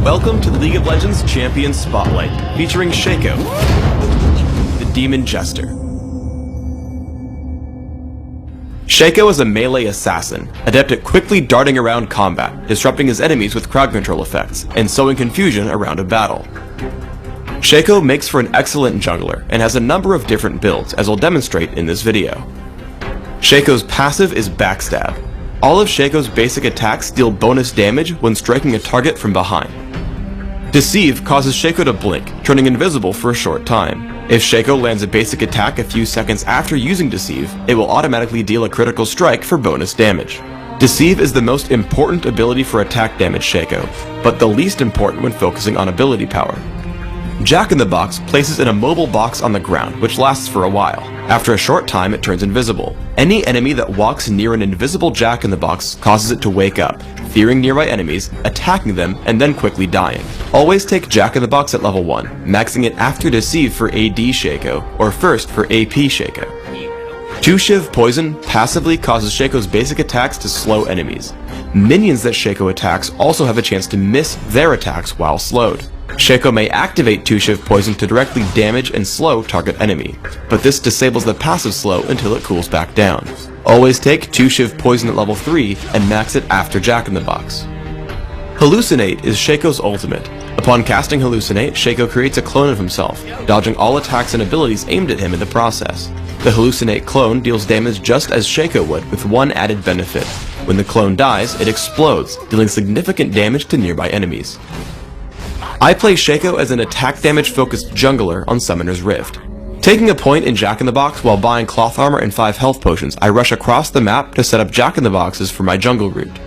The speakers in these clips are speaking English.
Welcome to the League of Legends Champions Spotlight, featuring Shaco, the Demon Jester. Shaco is a melee assassin, adept at quickly darting around combat, disrupting his enemies with crowd control effects, and sowing confusion around a battle. Shaco makes for an excellent jungler, and has a number of different builds, as I'll demonstrate in this video. Shaco's passive is Backstab. All of Shaco's basic attacks deal bonus damage when striking a target from behind. Deceive causes Shaco to blink, turning invisible for a short time. If Shaco lands a basic attack a few seconds after using Deceive, it will automatically deal a critical strike for bonus damage. Deceive is the most important ability for attack damage Shaco, but the least important when focusing on ability power. Jack-in-the-Box places an immobile box on the ground, which lasts for a while. After a short time, it turns invisible. Any enemy that walks near an invisible Jack-in-the-Box causes it to wake up, fearing nearby enemies, attacking them, and then quickly dying. Always take Jack-in-the-Box at level 1, maxing it after Deceive for AD Shaco, or first for AP Shaco. 2 Shiv Poison passively causes Shaco's basic attacks to slow enemies. Minions that Shaco attacks also have a chance to miss their attacks while slowed. Shaco may activate 2 Shiv Poison to directly damage and slow target enemy, but this disables the passive slow until it cools back down. Always take 2 Shiv Poison at level 3 and max it after Jack-in-the-Box. Hallucinate is Shaco's ultimate. Upon casting Hallucinate, Shaco creates a clone of himself, dodging all attacks and abilities aimed at him in the process. The Hallucinate clone deals damage just as Shaco would, with one added benefit. When the clone dies, it explodes, dealing significant damage to nearby enemies. I play Shaco as an attack damage focused jungler on Summoner's Rift. Taking a point in Jack-in-the-Box while buying cloth armor and 5 health potions, I rush across the map to set up Jack-in-the-Boxes for my jungle route.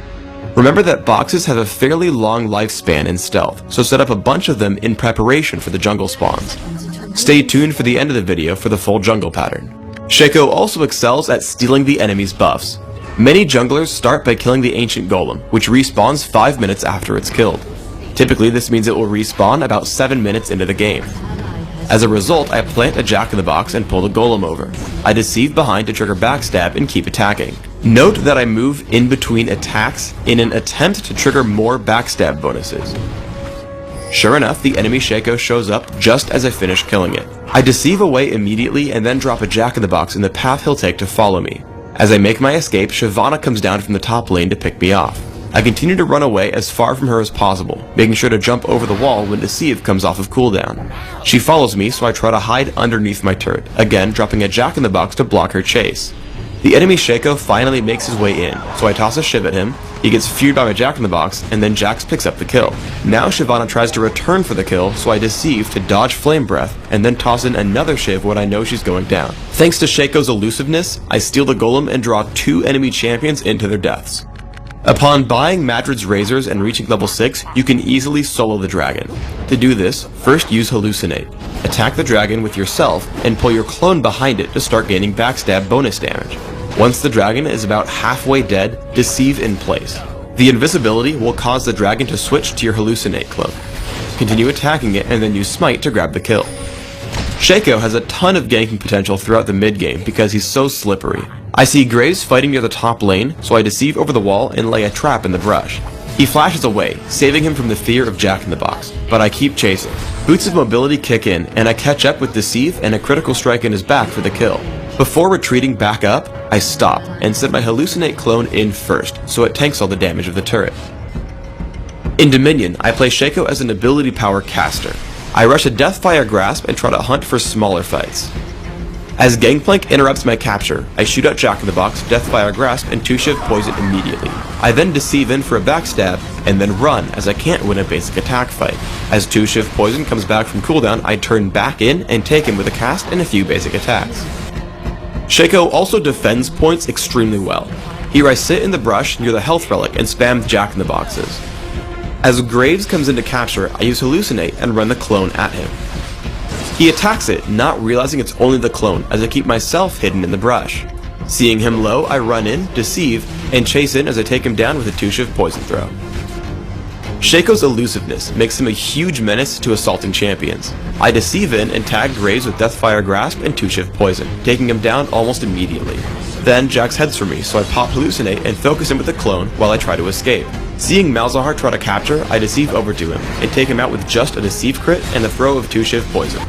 Remember that boxes have a fairly long lifespan in stealth, so set up a bunch of them in preparation for the jungle spawns. Stay tuned for the end of the video for the full jungle pattern. Shaco also excels at stealing the enemy's buffs. Many junglers start by killing the Ancient Golem, which respawns 5 minutes after it's killed. Typically, this means it will respawn about 7 minutes into the game. As a result, I plant a Jack-in-the-Box and pull the Golem over. I Deceive behind to trigger Backstab and keep attacking. Note that I move in between attacks in an attempt to trigger more Backstab bonuses. Sure enough, the enemy Shaco shows up just as I finish killing it. I Deceive away immediately and then drop a Jack-in-the-Box in the path he'll take to follow me. As I make my escape, Shyvana comes down from the top lane to pick me off. I continue to run away as far from her as possible, making sure to jump over the wall when Deceive comes off of cooldown. She follows me, so I try to hide underneath my turret, again dropping a Jack-in-the-Box to block her chase. The enemy Shaco finally makes his way in, so I toss a Shiv at him, he gets feared by my Jack-in-the-Box, and then Jax picks up the kill. Now Shyvana tries to return for the kill, so I Deceive to dodge Flame Breath, and then toss in another Shiv when I know she's going down. Thanks to Shaco's elusiveness, I steal the Golem and draw 2 enemy champions into their deaths. Upon buying Madrid's Razors and reaching level 6, you can easily solo the dragon. To do this, first use Hallucinate. Attack the dragon with yourself and pull your clone behind it to start gaining Backstab bonus damage. Once the dragon is about halfway dead, Deceive in place. The invisibility will cause the dragon to switch to your Hallucinate clone. Continue attacking it and then use Smite to grab the kill. Shaco has a ton of ganking potential throughout the mid-game because he's so slippery. I see Graves fighting near the top lane, so I Deceive over the wall and lay a trap in the brush. He flashes away, saving him from the fear of Jack-in-the-Box, but I keep chasing. Boots of mobility kick in, and I catch up with Deceive and a critical strike in his back for the kill. Before retreating back up, I stop and set my Hallucinate clone in first, so it tanks all the damage of the turret. In Dominion, I play Shaco as an ability power caster. I rush a Deathfire Grasp and try to hunt for smaller fights. As Gangplank interrupts my capture, I shoot out Jack-in-the-Box, Deathfire Grasp, and 2 Shiv Poison immediately. I then Deceive in for a Backstab, and then run as I can't win a basic attack fight. As 2 Shiv Poison comes back from cooldown, I turn back in and take him with a cast and a few basic attacks. Shaco also defends points extremely well. Here I sit in the brush near the health relic and spam Jack-in-the-Boxes. As Graves comes into capture, I use Hallucinate and run the clone at him. He attacks it, not realizing it's only the clone, as I keep myself hidden in the brush. Seeing him low, I run in, Deceive, and chase in as I take him down with a 2 Shiv Poison throw. Shaco's elusiveness makes him a huge menace to assaulting champions. I Deceive in and tag Graves with Deathfire Grasp and 2 Shiv Poison, taking him down almost immediately. Then Jax heads for me, so I pop Hallucinate and focus him with the clone while I try to escape. Seeing Malzahar try to capture, I deceive over to him, and take him out with just a deceive crit and the throw of 2 Shiv poison.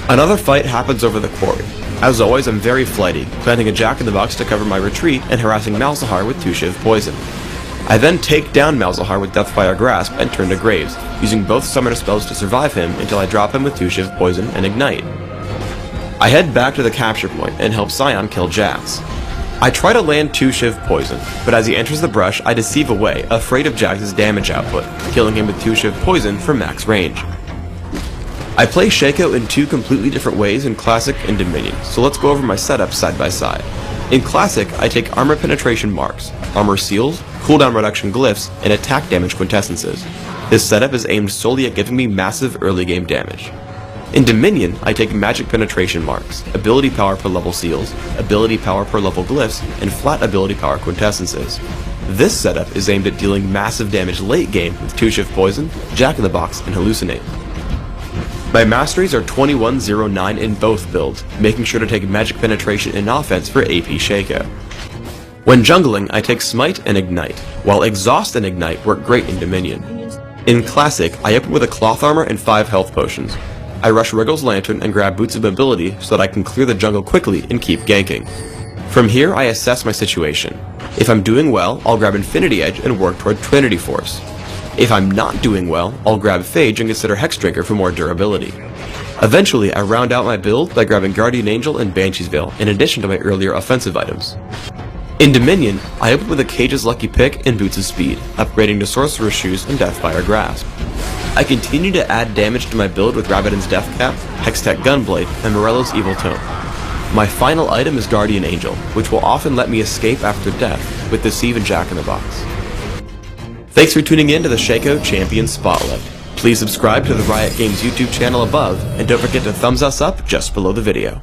Another fight happens over the quarry. As always, I'm very flighty, planting a Jack-in-the-Box to cover my retreat and harassing Malzahar with 2 Shiv poison. I then take down Malzahar with Deathfire Grasp and turn to Graves, using both summoner spells to survive him until I drop him with 2 Shiv poison and Ignite. I head back to the capture point and help Scion kill Jax. I try to land 2 Shiv poison, but as he enters the brush, I deceive away, afraid of Jax's damage output, killing him with 2 Shiv poison for max range. I play Shaco in 2 completely different ways in Classic and Dominion, so let's go over my setup side by side. In Classic, I take armor penetration marks, armor seals, cooldown reduction glyphs, and attack damage quintessences. This setup is aimed solely at giving me massive early game damage. In Dominion, I take magic penetration marks, ability power per level seals, ability power per level glyphs, and flat ability power quintessences. This setup is aimed at dealing massive damage late game with 2 Shiv poison, Jack-in-the-Box, and Hallucinate. My masteries are 21-0-9 in both builds, making sure to take magic penetration in offense for AP Shaco. When jungling, I take Smite and Ignite, while Exhaust and Ignite work great in Dominion. In Classic, I open with a Cloth Armor and 5 health potions. I rush Wriggle's Lantern and grab Boots of Mobility so that I can clear the jungle quickly and keep ganking. From here, I assess my situation. If I'm doing well, I'll grab Infinity Edge and work toward Trinity Force. If I'm not doing well, I'll grab Phage and consider Hex Drinker for more durability. Eventually, I round out my build by grabbing Guardian Angel and Banshee's Veil in addition to my earlier offensive items. In Dominion, I open with a Cage's Lucky Pick and Boots of Speed, upgrading to Sorcerer's Shoes and Deathfire Grasp. I continue to add damage to my build with Rabadon's Death Cap, Hextech Gunblade, and Morello's Evil Tome. My final item is Guardian Angel, which will often let me escape after death with Deceive and Jack-in-the-Box. Thanks for tuning in to the Shaco Champion Spotlight. Please subscribe to the Riot Games YouTube channel above, and don't forget to thumbs us up just below the video.